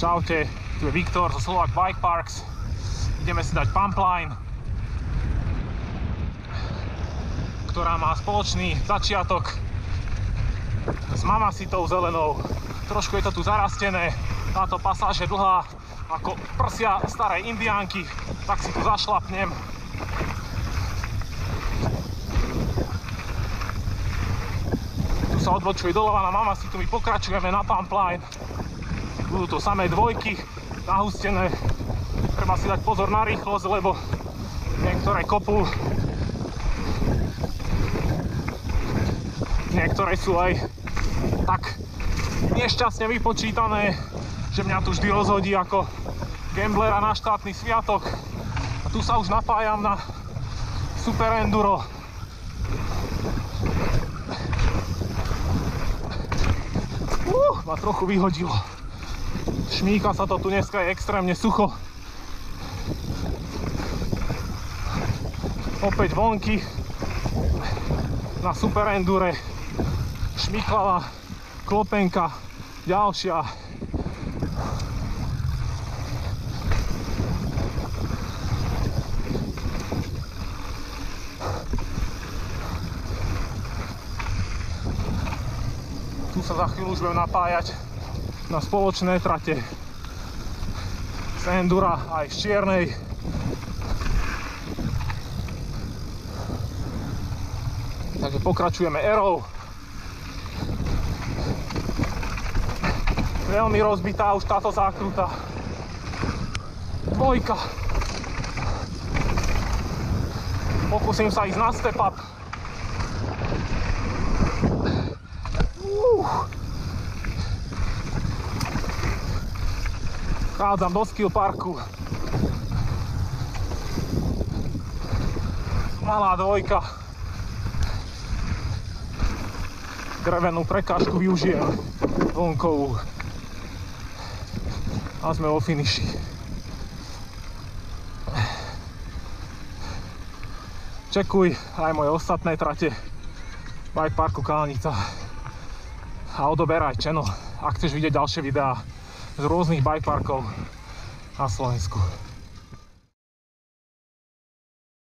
Čaute, tu je Viktor zo Slovak Bike Parks. Ideme si dať pump line, ktorá má spoločný začiatok s Mamasitou zelenou. Trošku je to tu zarastené, táto pasáž je dlhá ako prsia starej indiánky, tak si tu zašlapnem. Tu sa odbočuje doľava na Mamasitu, my pokračujeme na pump line. Budú to samé dvojky, nahustené. Treba si dať pozor na rýchlosť, lebo niektoré kopú. Niektoré sú aj tak nešťastne vypočítané, že mňa tu vždy rozhodí ako gamblera na štátny sviatok. A tu sa už napájam na super enduro. Ma trochu vyhodilo. Šmíka sa to tu dneska, je extrémne sucho. Opäť vonky na super endure. Šmíklava klopenka, ďalšia. Tu sa za chvíľu už budem napájať na spoločné trate z endura aj z čiernej. Takže pokračujeme aerou. Veľmi rozbitá už táto zákruta. Dvojka. Pokúsim sa ísť na step up. Chádzam do skill parku. Malá dvojka. Drevenú prekážku využijem vonkovú. A sme vo finiši. Čekuj aj moje ostatné trate Bike Parku Kalnica. A odoberaj channel, ak chceš vidieť ďalšie videá z rôznych bike parkov na Slovensku.